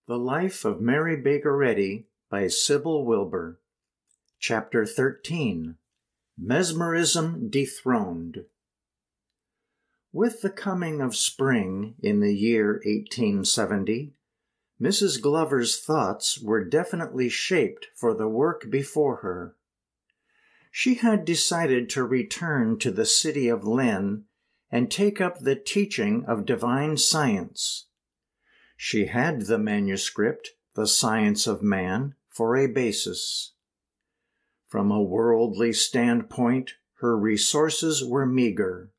The Life of Mary Baker Eddy by Sibyl Wilbur. Chapter 13. Mesmerism Dethroned. With the coming of spring in the year 1870, Mrs. Glover's thoughts were definitely shaped for the work before her. She had decided to return to the city of Lynn and take up the teaching of divine science. She had the manuscript, The Science of Man, for a basis. From a worldly standpoint, her resources were meager.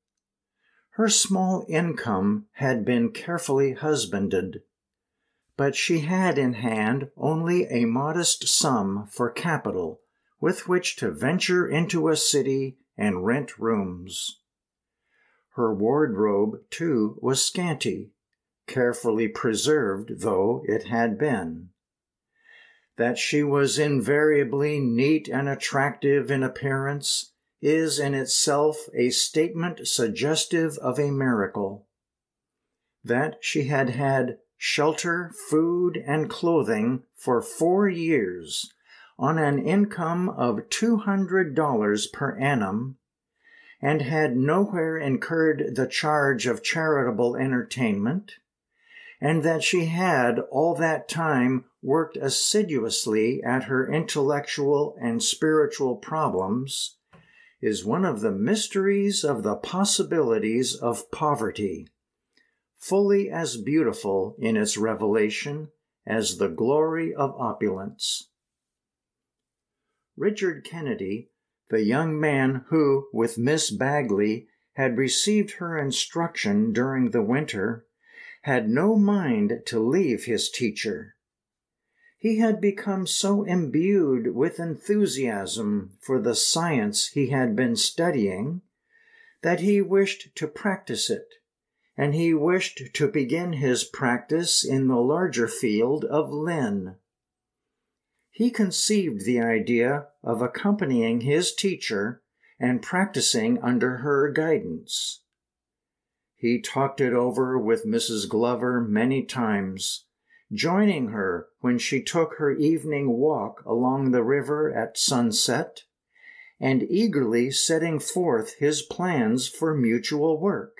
Her small income had been carefully husbanded, but she had in hand only a modest sum for capital with which to venture into a city and rent rooms. Her wardrobe, too, was scanty, carefully preserved though it had been. That she was invariably neat and attractive in appearance is in itself a statement suggestive of a miracle. That she had had shelter, food, and clothing for 4 years on an income of $200 per annum, and had nowhere incurred the charge of charitable entertainment, and that she had all that time worked assiduously at her intellectual and spiritual problems, is one of the mysteries of the possibilities of poverty, fully as beautiful in its revelation as the glory of opulence. Richard Kennedy, the young man who, with Miss Bagley, had received her instruction during the winter, had no mind to leave his teacher. He had become so imbued with enthusiasm for the science he had been studying that he wished to practice it, and he wished to begin his practice in the larger field of Lynn. He conceived the idea of accompanying his teacher and practicing under her guidance. He talked it over with Mrs. Glover many times, joining her when she took her evening walk along the river at sunset, and eagerly setting forth his plans for mutual work.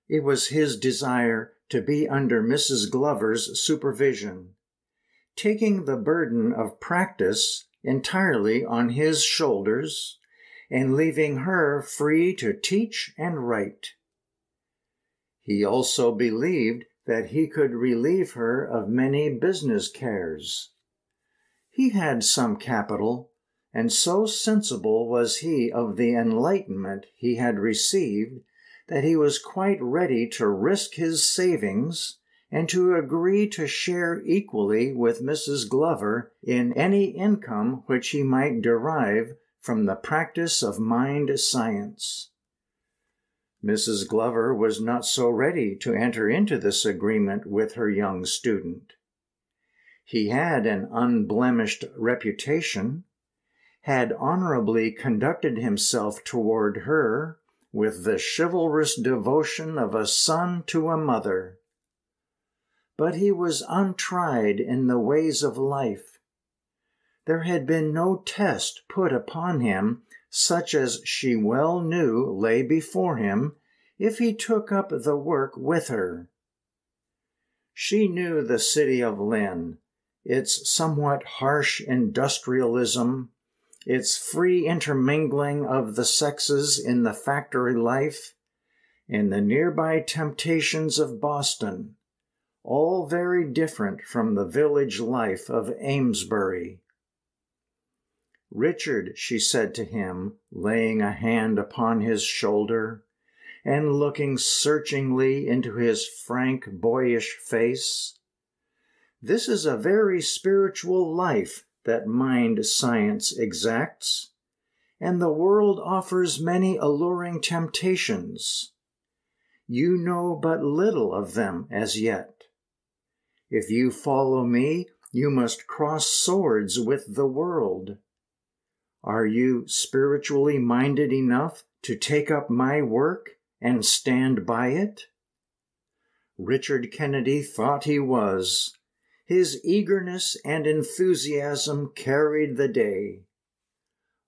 It was his desire to be under Mrs. Glover's supervision, taking the burden of practice entirely on his shoulders and leaving her free to teach and write. He also believed that he could relieve her of many business cares. He had some capital, and so sensible was he of the enlightenment he had received that he was quite ready to risk his savings and to agree to share equally with Mrs. Glover in any income which he might derive from the practice of mind science. Mrs. Glover was not so ready to enter into this agreement with her young student. He had an unblemished reputation, had honorably conducted himself toward her with the chivalrous devotion of a son to a mother. But he was untried in the ways of life. There had been no test put upon him such as she well knew lay before him if he took up the work with her. She knew the city of Lynn, its somewhat harsh industrialism, its free intermingling of the sexes in the factory life, and the nearby temptations of Boston, all very different from the village life of Amesbury. "Richard," she said to him, laying a hand upon his shoulder, and looking searchingly into his frank, boyish face, "this is a very spiritual life that mind science exacts, and the world offers many alluring temptations. You know but little of them as yet. If you follow me, you must cross swords with the world. Are you spiritually minded enough to take up my work and stand by it? Richard Kennedy thought he was. His eagerness and enthusiasm carried the day.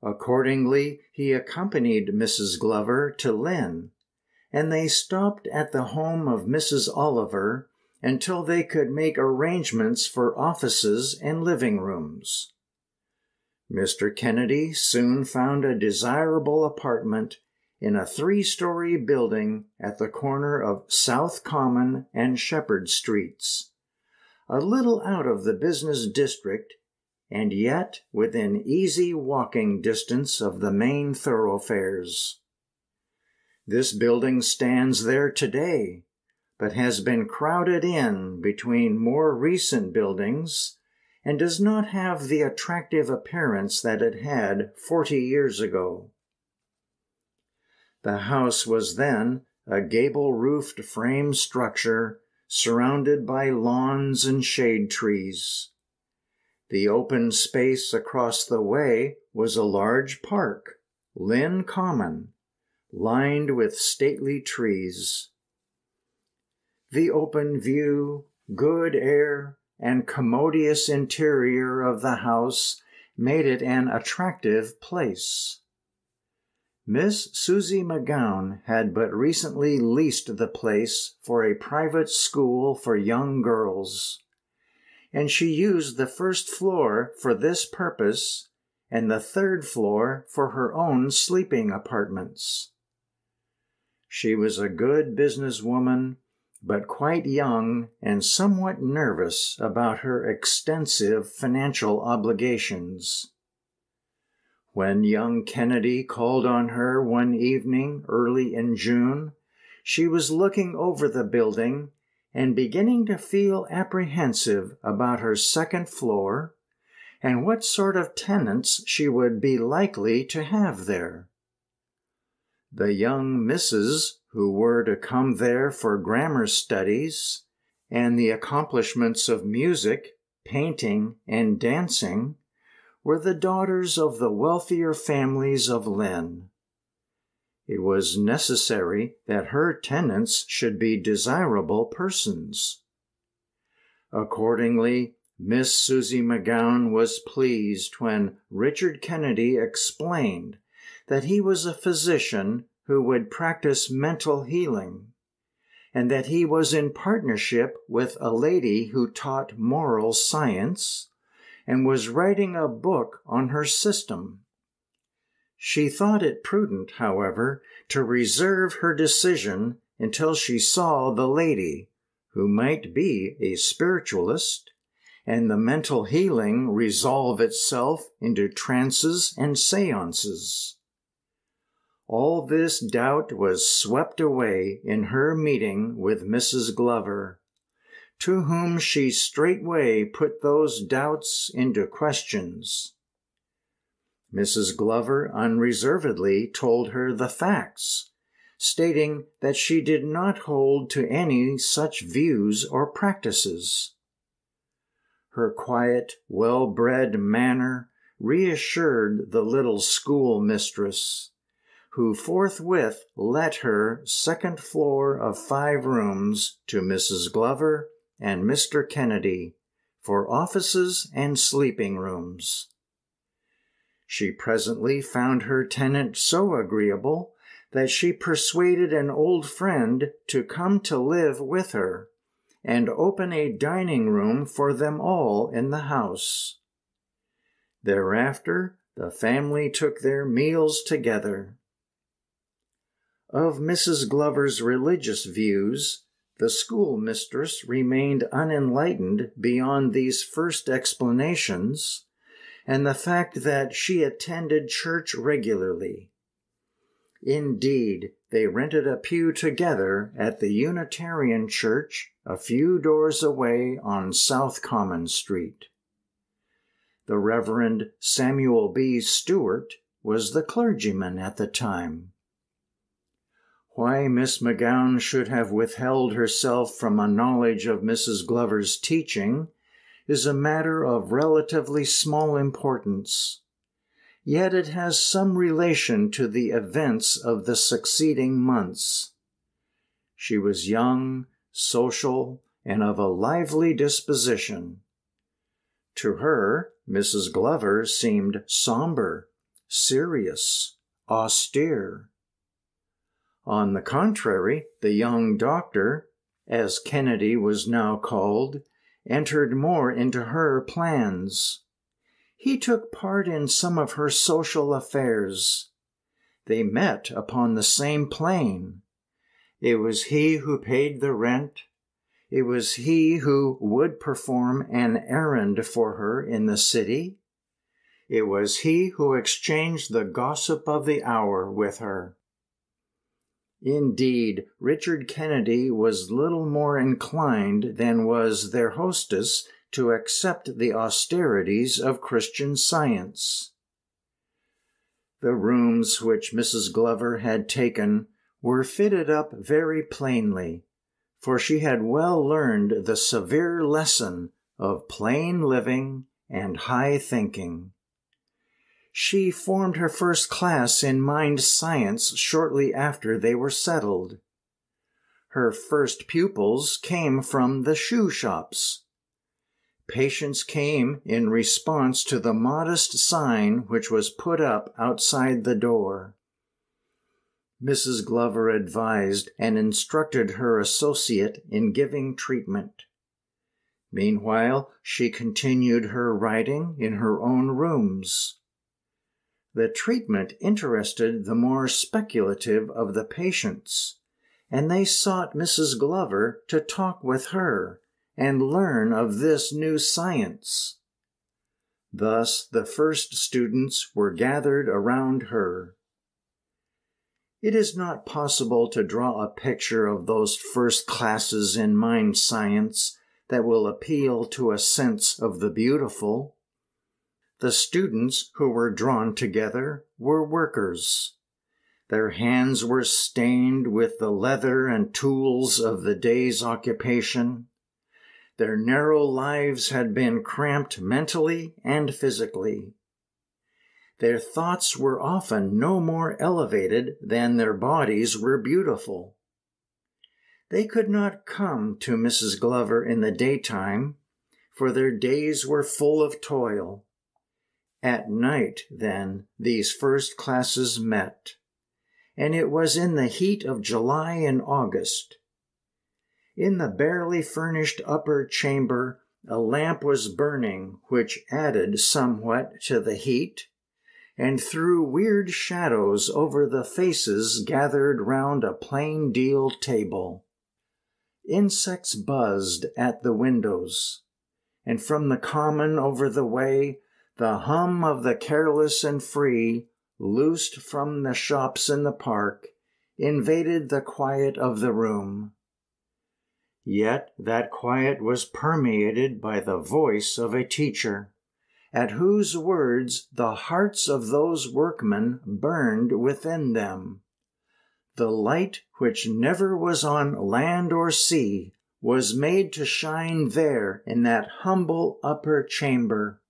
Accordingly, he accompanied Mrs. Glover to Lynn, and they stopped at the home of Mrs. Oliver until they could make arrangements for offices and living rooms. Mr. Kennedy soon found a desirable apartment in a 3-story building at the corner of South Common and Shepherd Streets, a little out of the business district and yet within easy walking distance of the main thoroughfares. This building stands there today, but has been crowded in between more recent buildings and does not have the attractive appearance that it had 40 years ago. The house was then a gable-roofed frame structure surrounded by lawns and shade trees. The open space across the way was a large park, Lynn Common, lined with stately trees. The open view, good air, and commodious interior of the house made it an attractive place. Miss Susie McGowan had but recently leased the place for a private school for young girls, and she used the first floor for this purpose and the 3rd floor for her own sleeping apartments. She was a good businesswoman, but quite young and somewhat nervous about her extensive financial obligations. When young Kennedy called on her one evening early in June, she was looking over the building and beginning to feel apprehensive about her 2nd floor and what sort of tenants she would be likely to have there. The young misses who were to come there for grammar studies and the accomplishments of music, painting, and dancing were the daughters of the wealthier families of Lynn. It was necessary that her tenants should be desirable persons. Accordingly, Miss Susie McGowan was pleased when Richard Kennedy explained that he was a physician who would practice mental healing, and that he was in partnership with a lady who taught moral science and was writing a book on her system. She thought it prudent, however, to reserve her decision until she saw the lady, who might be a spiritualist, and the mental healing resolve itself into trances and seances. All this doubt was swept away in her meeting with Mrs. Glover, to whom she straightway put those doubts into questions. Mrs. Glover unreservedly told her the facts, stating that she did not hold to any such views or practices. Her quiet, well-bred manner reassured the little schoolmistress, who forthwith let her 2nd floor of 5 rooms to Mrs. Glover and Mr. Kennedy for offices and sleeping rooms. She presently found her tenant so agreeable that she persuaded an old friend to come to live with her and open a dining room for them all in the house. Thereafter, the family took their meals together. Of Mrs. Glover's religious views, the schoolmistress remained unenlightened beyond these first explanations, and the fact that she attended church regularly. Indeed, they rented a pew together at the Unitarian Church a few doors away on South Common Street. The Reverend Samuel B. Stewart was the clergyman at the time. Why Miss McGowan should have withheld herself from a knowledge of Mrs. Glover's teaching is a matter of relatively small importance, yet it has some relation to the events of the succeeding months. She was young, social, and of a lively disposition. To her, Mrs. Glover seemed somber, serious, austere. On the contrary, the young doctor, as Kennedy was now called, entered more into her plans. He took part in some of her social affairs. They met upon the same plane. It was he who paid the rent. It was he who would perform an errand for her in the city. It was he who exchanged the gossip of the hour with her. Indeed, Richard Kennedy was little more inclined than was their hostess to accept the austerities of Christian Science. The rooms which Mrs. Glover had taken were fitted up very plainly, for she had well learned the severe lesson of plain living and high thinking. She formed her first class in mind science shortly after they were settled. Her first pupils came from the shoe shops. Patients came in response to the modest sign which was put up outside the door. Mrs. Glover advised and instructed her associate in giving treatment. Meanwhile, she continued her writing in her own rooms. The treatment interested the more speculative of the patients, and they sought Mrs. Glover to talk with her and learn of this new science. Thus the first students were gathered around her. It is not possible to draw a picture of those first classes in mind science that will appeal to a sense of the beautiful. The students who were drawn together were workers. Their hands were stained with the leather and tools of the day's occupation. Their narrow lives had been cramped mentally and physically. Their thoughts were often no more elevated than their bodies were beautiful. They could not come to Mrs. Glover in the daytime, for their days were full of toil. At night, then, these first classes met, and it was in the heat of July and August. In the barely furnished upper chamber, a lamp was burning, which added somewhat to the heat, and threw weird shadows over the faces gathered round a plain deal table. Insects buzzed at the windows, and from the common over the way, the hum of the careless and free, loosed from the shops in the park, invaded the quiet of the room. Yet that quiet was permeated by the voice of a teacher, at whose words the hearts of those workmen burned within them. The light which never was on land or sea was made to shine there in that humble upper chamber.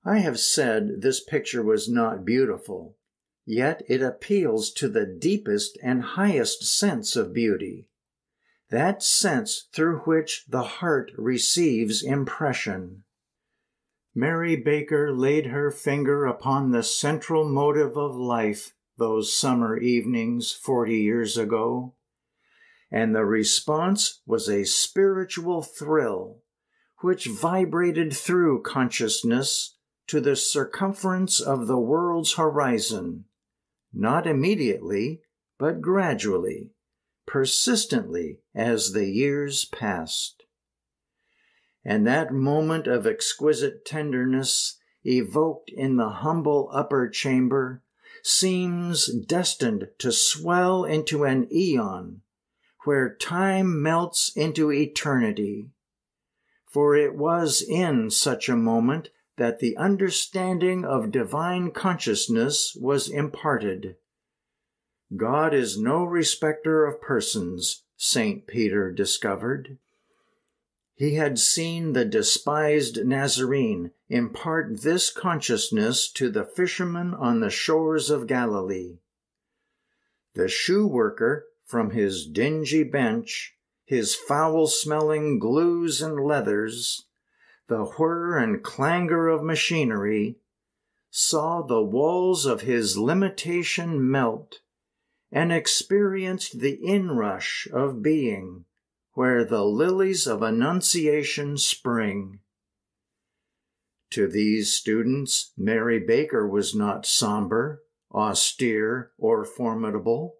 I have said this picture was not beautiful, yet it appeals to the deepest and highest sense of beauty, that sense through which the heart receives impression. Mary Baker laid her finger upon the central motive of life those summer evenings 40 years ago, and the response was a spiritual thrill which vibrated through consciousness to the circumference of the world's horizon, not immediately, but gradually, persistently as the years passed. And that moment of exquisite tenderness evoked in the humble upper chamber seems destined to swell into an eon, where time melts into eternity. For it was in such a moment that the understanding of divine consciousness was imparted. God is no respecter of persons, St. Peter discovered. He had seen the despised Nazarene impart this consciousness to the fishermen on the shores of Galilee. The shoe worker, from his dingy bench, his foul-smelling glues and leathers, the whir and clangor of machinery, saw the walls of his limitation melt, and experienced the inrush of being, where the lilies of annunciation spring. To these students, Mary Baker was not somber, austere, or formidable.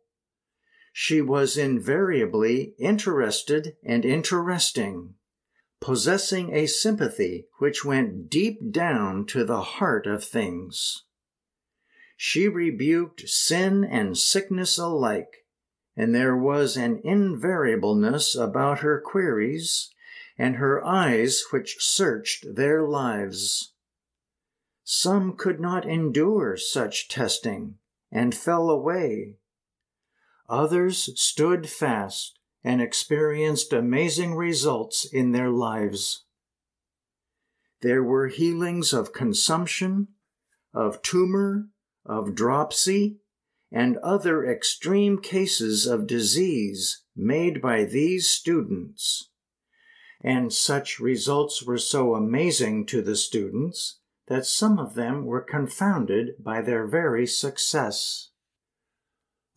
She was invariably interested and interesting, possessing a sympathy which went deep down to the heart of things. She rebuked sin and sickness alike, and there was an invariableness about her queries and her eyes which searched their lives. Some could not endure such testing and fell away. Others stood fast and experienced amazing results in their lives. There were healings of consumption, of tumor, of dropsy, and other extreme cases of disease made by these students. And such results were so amazing to the students that some of them were confounded by their very success.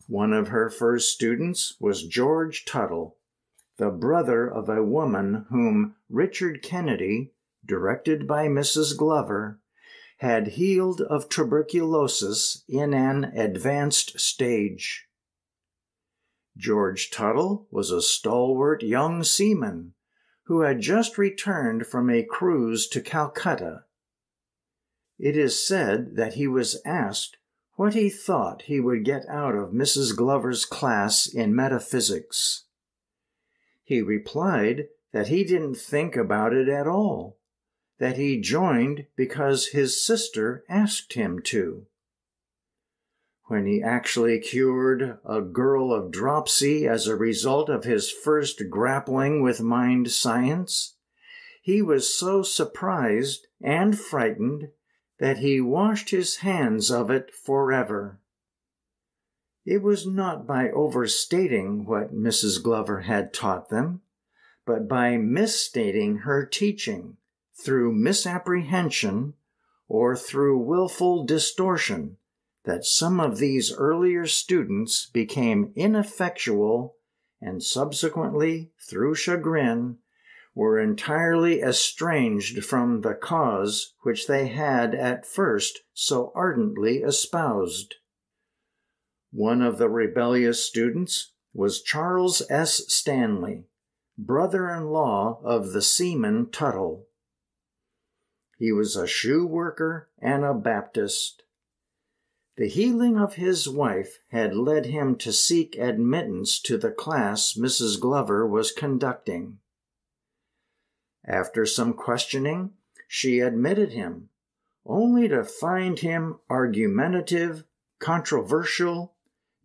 One of her first students was George Tuttle, the brother of a woman whom Richard Kennedy, directed by Mrs. Glover, had healed of tuberculosis in an advanced stage. George Tuttle was a stalwart young seaman who had just returned from a cruise to Calcutta. It is said that he was asked what he thought he would get out of Mrs. Glover's class in metaphysics. He replied that he didn't think about it at all, that he joined because his sister asked him to. When he actually cured a girl of dropsy as a result of his first grappling with mind science, he was so surprised and frightened that he washed his hands of it forever. It was not by overstating what Mrs. Glover had taught them, but by misstating her teaching through misapprehension or through willful distortion that some of these earlier students became ineffectual and subsequently, through chagrin, were entirely estranged from the cause which they had at first so ardently espoused. One of the rebellious students was Charles S. Stanley, brother-in-law of the seaman Tuttle. He was a shoe worker and a Baptist. The healing of his wife had led him to seek admittance to the class Mrs. Glover was conducting. After some questioning, she admitted him, only to find him argumentative, controversial,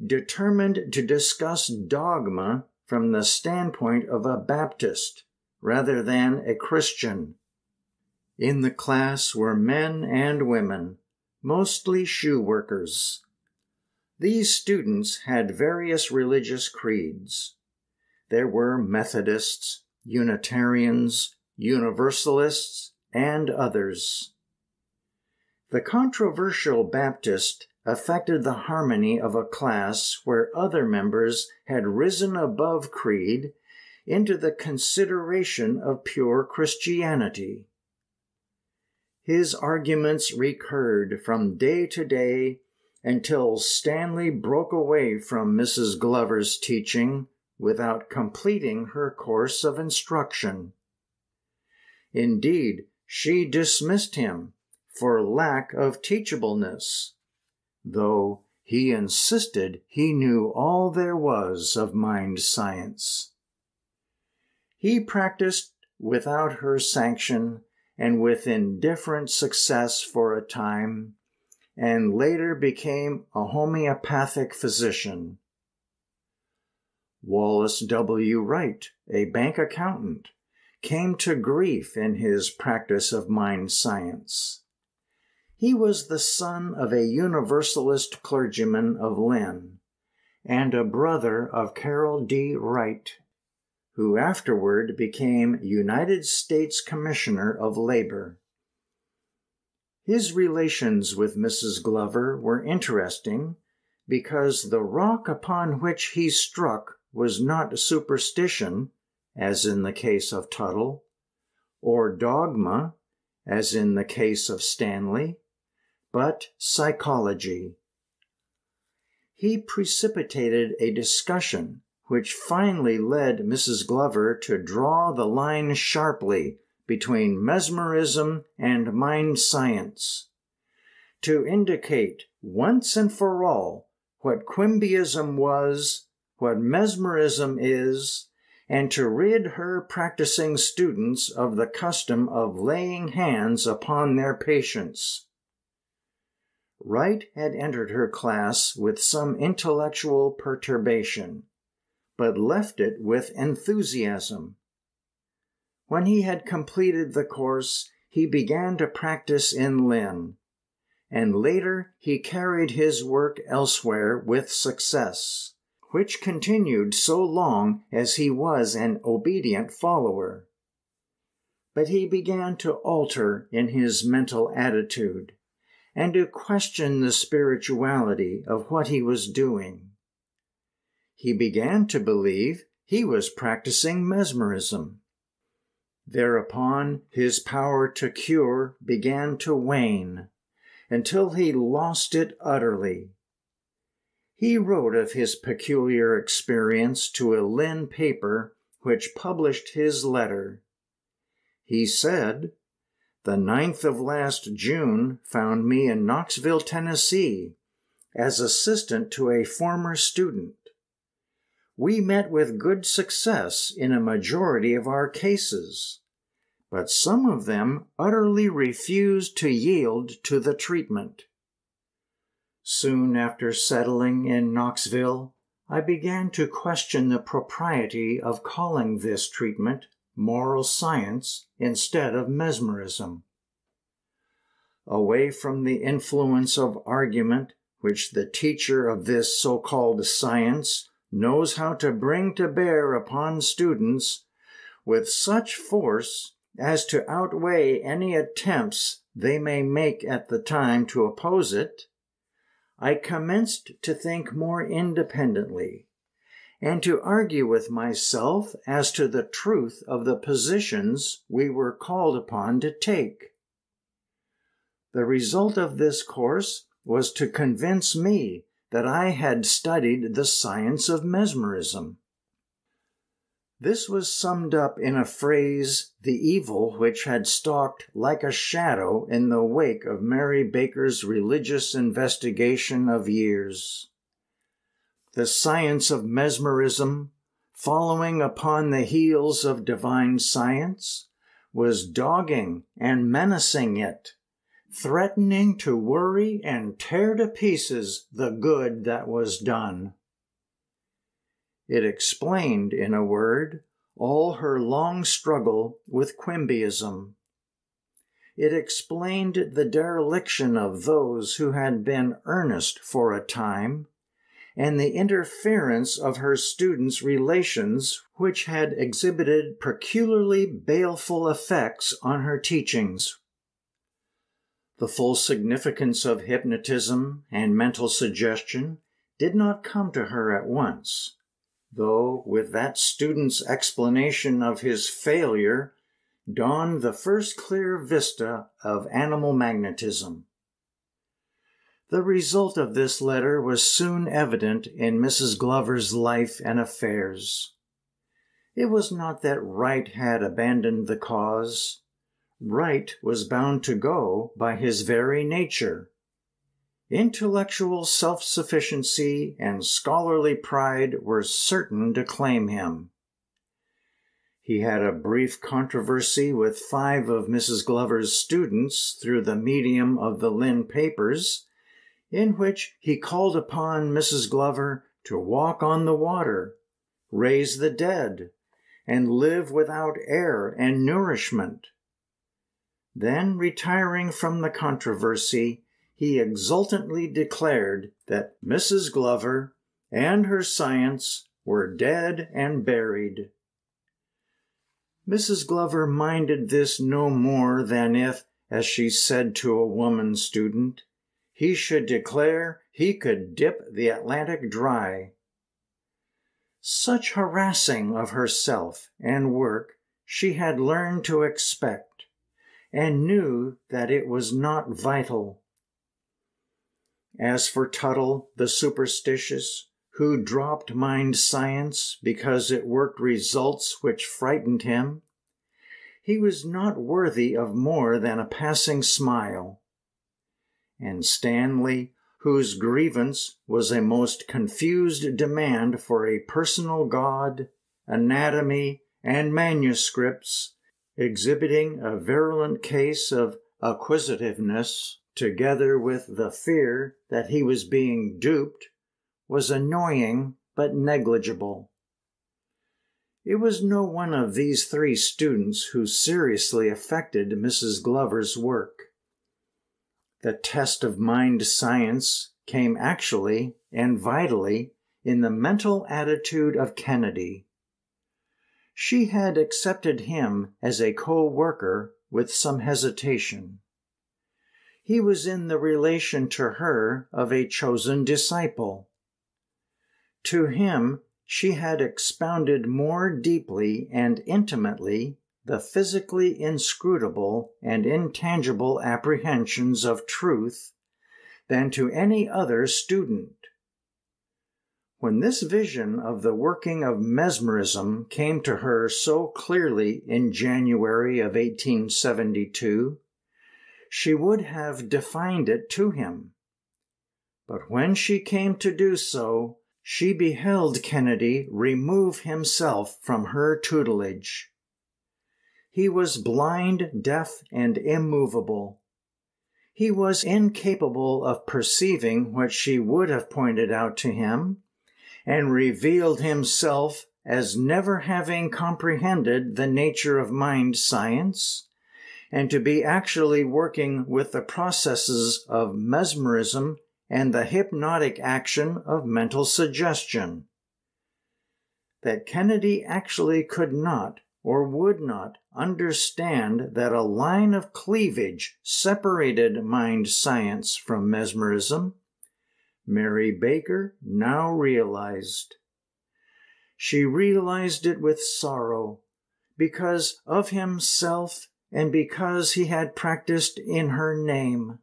determined to discuss dogma from the standpoint of a Baptist rather than a Christian. In the class were men and women, mostly shoe workers. These students had various religious creeds. There were Methodists, Unitarians, Universalists, and others. The controversial Baptist affected the harmony of a class where other members had risen above creed into the consideration of pure Christianity. His arguments recurred from day to day until Stanley broke away from Mrs. Glover's teaching without completing her course of instruction. Indeed, she dismissed him for lack of teachableness, though he insisted he knew all there was of mind science. He practiced without her sanction and with indifferent success for a time, and later became a homeopathic physician. Wallace W. Wright, a bank accountant, came to grief in his practice of mind science. He was the son of a Universalist clergyman of Lynn and a brother of Carroll D. Wright, who afterward became United States Commissioner of Labor. His relations with Mrs. Glover were interesting because the rock upon which he struck was not superstition, as in the case of Tuttle, or dogma, as in the case of Stanley, but psychology. He precipitated a discussion which finally led Mrs. Glover to draw the line sharply between mesmerism and mind science, to indicate once and for all what quimbyism was, what mesmerism is, and to rid her practicing students of the custom of laying hands upon their patients. Wright had entered her class with some intellectual perturbation, but left it with enthusiasm. When he had completed the course, he began to practice in Lynn, and later he carried his work elsewhere with success, which continued so long as he was an obedient follower. But he began to alter in his mental attitude, and to question the spirituality of what he was doing. He began to believe he was practicing mesmerism. Thereupon his power to cure began to wane, until he lost it utterly. He wrote of his peculiar experience to a Lynn paper which published his letter. He said, "The 9th of last June found me in Knoxville, Tennessee, as assistant to a former student. We met with good success in a majority of our cases, but some of them utterly refused to yield to the treatment. Soon after settling in Knoxville, I began to question the propriety of calling this treatment moral science instead of mesmerism. Away from the influence of argument, which the teacher of this so-called science knows how to bring to bear upon students with such force as to outweigh any attempts they may make at the time to oppose it, I commenced to think more independently, and to argue with myself as to the truth of the positions we were called upon to take. The result of this course was to convince me that I had studied the science of mesmerism. This was summed up in a phrase, the evil which had stalked like a shadow in the wake of Mary Baker's religious investigation of years. The science of mesmerism, following upon the heels of divine science, was dogging and menacing it, threatening to worry and tear to pieces the good that was done. It explained, in a word, all her long struggle with quimbyism. It explained the dereliction of those who had been earnest for a time, and the interference of her students' relations which had exhibited peculiarly baleful effects on her teachings. The full significance of hypnotism and mental suggestion did not come to her at once, though with that student's explanation of his failure dawned the first clear vista of animal magnetism. The result of this letter was soon evident in Mrs. Glover's life and affairs. It was not that Wright had abandoned the cause. Wright was bound to go by his very nature. Intellectual self-sufficiency and scholarly pride were certain to claim him. He had a brief controversy with 5 of Mrs. Glover's students through the medium of the Lynn papers, in which he called upon Mrs. Glover to walk on the water, raise the dead, and live without air and nourishment. Then, retiring from the controversy, he exultantly declared that Mrs. Glover and her science were dead and buried. Mrs. Glover minded this no more than if, as she said to a woman student, he should declare he could dip the Atlantic dry. Such harassing of herself and work she had learned to expect, and knew that it was not vital. As for Tuttle, the superstitious, who dropped mind science because it worked results which frightened him, he was not worthy of more than a passing smile. And Stanley, whose grievance was a most confused demand for a personal God, anatomy, and manuscripts, exhibiting a virulent case of acquisitiveness, together with the fear that he was being duped, was annoying but negligible. It was no one of these three students who seriously affected Mrs. Glover's work. The test of mind science came actually and vitally in the mental attitude of Kennedy. She had accepted him as a co-worker with some hesitation. He was in the relation to her of a chosen disciple. To him, she had expounded more deeply and intimately the physically inscrutable and intangible apprehensions of truth than to any other student. When this vision of the working of mesmerism came to her so clearly in January of 1872, she would have defined it to him. But when she came to do so, she beheld Kennedy remove himself from her tutelage. He was blind, deaf, and immovable. He was incapable of perceiving what she would have pointed out to him, and revealed himself as never having comprehended the nature of mind science, and to be actually working with the processes of mesmerism and the hypnotic action of mental suggestion. That Kennedy actually could not or would not understand that a line of cleavage separated mind science from mesmerism, Mary Baker now realized. She realized it with sorrow, because of himself and because he had practiced in her name.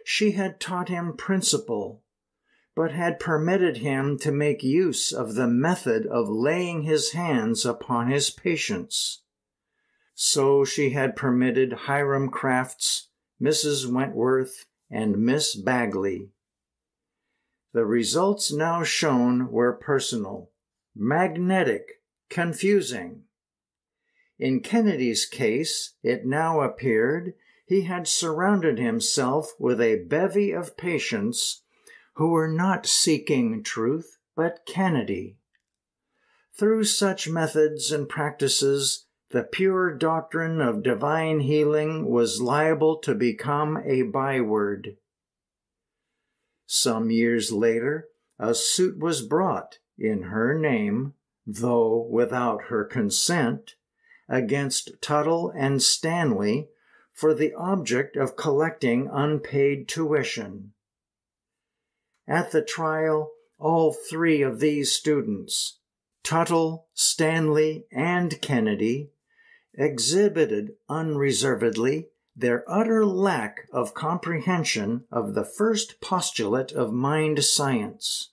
She had taught him principle, but had permitted him to make use of the method of laying his hands upon his patients. So she had permitted Hiram Crafts, Mrs. Wentworth, and Miss Bagley. The results now shown were personal, magnetic, confusing. In Kennedy's case, it now appeared he had surrounded himself with a bevy of patients who were not seeking truth, but Kennedy. Through such methods and practices, the pure doctrine of divine healing was liable to become a byword. Some years later, a suit was brought in her name, though without her consent, against Tuttle and Stanley for the object of collecting unpaid tuition. At the trial, all three of these students, Tuttle, Stanley, and Kennedy, exhibited unreservedly their utter lack of comprehension of the first postulate of mind science.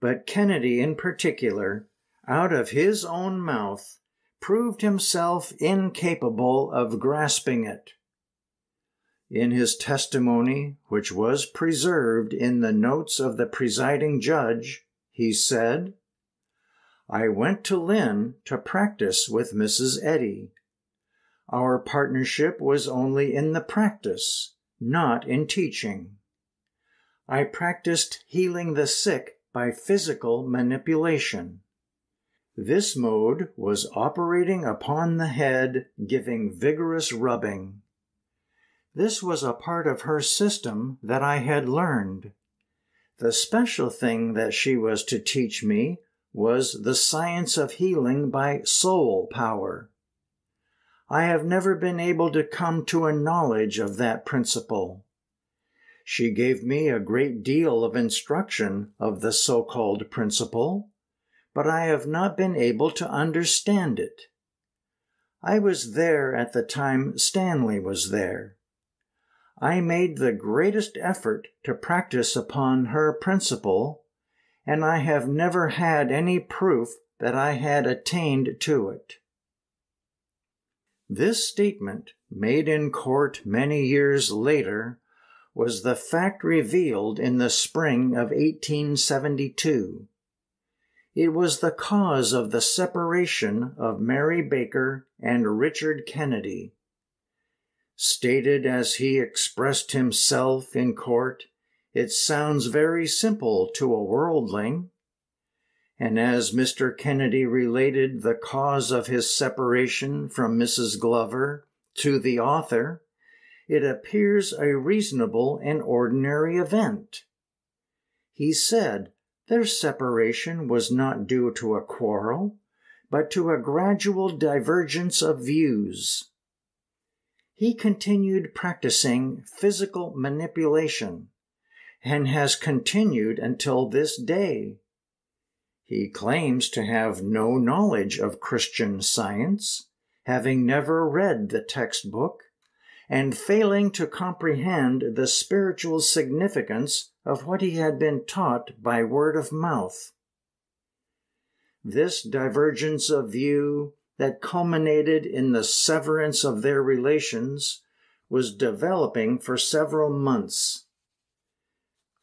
But Kennedy in particular, out of his own mouth, proved himself incapable of grasping it. In his testimony, which was preserved in the notes of the presiding judge, he said, "I went to Lynn to practice with Mrs. Eddy. Our partnership was only in the practice, not in teaching. I practiced healing the sick by physical manipulation. This mode was operating upon the head, giving vigorous rubbing. This was a part of her system that I had learned. The special thing that she was to teach me was the science of healing by soul power. I have never been able to come to a knowledge of that principle. She gave me a great deal of instruction of the so-called principle, but I have not been able to understand it. I was there at the time Stanley was there. I made the greatest effort to practice upon her principle, and I have never had any proof that I had attained to it. This statement, made in court many years later, was the fact revealed in the spring of 1872. It was the cause of the separation of Mary Baker and Richard Kennedy. Stated as he expressed himself in court, it sounds very simple to a worldling. And as Mr. Kennedy related the cause of his separation from Mrs. Glover to the author, it appears a reasonable and ordinary event. He said their separation was not due to a quarrel, but to a gradual divergence of views. He continued practicing physical manipulation and has continued until this day. He claims to have no knowledge of Christian Science, having never read the textbook, and failing to comprehend the spiritual significance of what he had been taught by word of mouth. This divergence of view that culminated in the severance of their relations was developing for several months.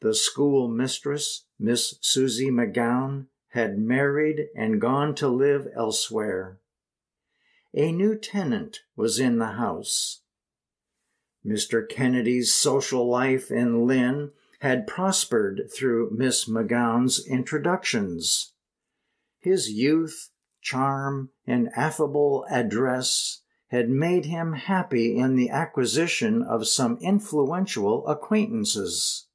The school mistress, Miss Susie McGowan, had married and gone to live elsewhere. A new tenant was in the house. Mr. Kennedy's social life in Lynn had prospered through Miss McGowan's introductions. His youth, charm, and affable address had made him happy in the acquisition of some influential acquaintances.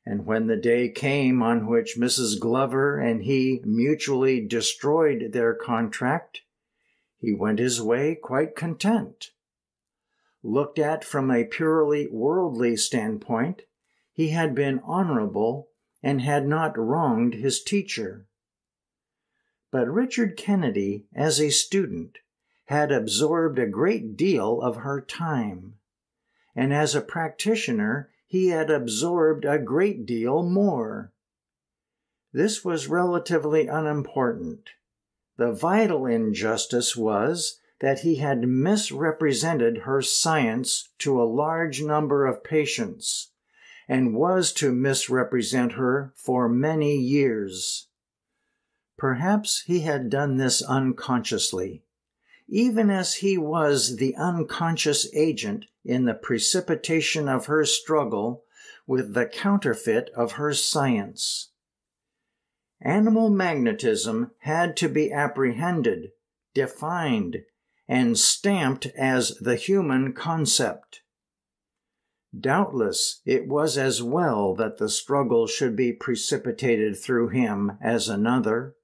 And when the day came on which Mrs. Glover and he mutually destroyed their contract, he went his way quite content. Looked at from a purely worldly standpoint, he had been honorable and had not wronged his teacher. But Richard Kennedy, as a student, had absorbed a great deal of her time, and as a practitioner he had absorbed a great deal more. This was relatively unimportant. The vital injustice was that he had misrepresented her science to a large number of patients, and was to misrepresent her for many years. Perhaps he had done this unconsciously, even as he was the unconscious agent in the precipitation of her struggle with the counterfeit of her science. Animal magnetism had to be apprehended, defined, and stamped as the human concept. Doubtless it was as well that the struggle should be precipitated through him as another.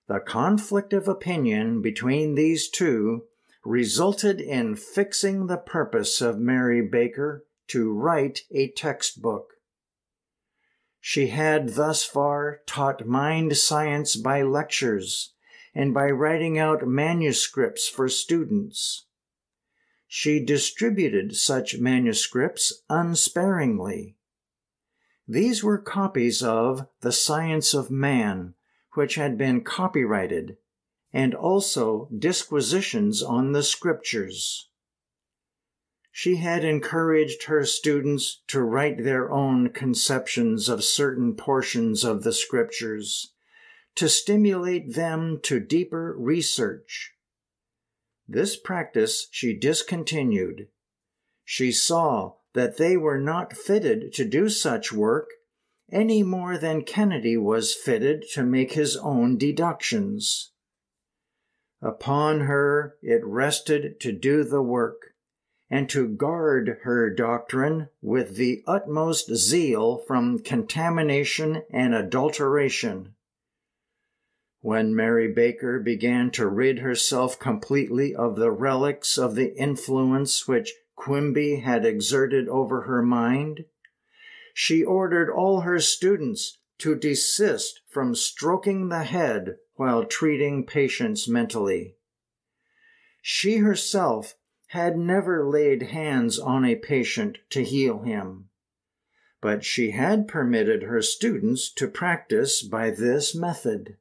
The conflict of opinion between these two resulted in fixing the purpose of Mary Baker to write a textbook. She had thus far taught mind science by lectures and by writing out manuscripts for students. She distributed such manuscripts unsparingly. These were copies of The Science of Man, which had been copyrighted, and also disquisitions on the Scriptures. She had encouraged her students to write their own conceptions of certain portions of the Scriptures, to stimulate them to deeper research. This practice she discontinued. She saw that they were not fitted to do such work any more than Kennedy was fitted to make his own deductions. Upon her it rested to do the work, and to guard her doctrine with the utmost zeal from contamination and adulteration. When Mary Baker began to rid herself completely of the relics of the influence which Quimby had exerted over her mind, she ordered all her students to desist from stroking the head while treating patients mentally. She herself had never laid hands on a patient to heal him, but she had permitted her students to practice by this method.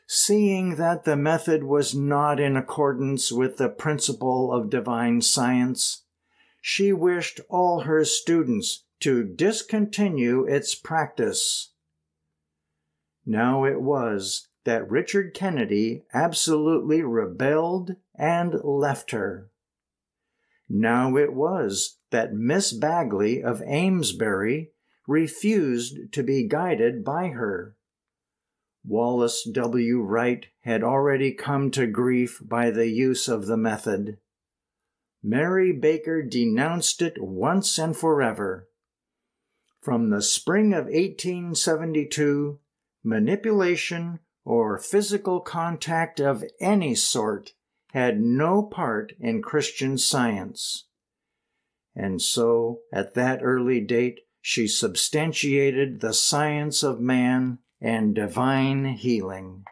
Seeing that the method was not in accordance with the principle of divine science, she wished all her students to discontinue its practice. Now it was that Richard Kennedy absolutely rebelled and left her. Now it was that Miss Bagley of Amesbury refused to be guided by her. Wallace W. Wright had already come to grief by the use of the method. Mary Baker denounced it once and forever. From the spring of 1872, manipulation or physical contact of any sort had no part in Christian Science. And so, at that early date, she substantiated the science of man and divine healing.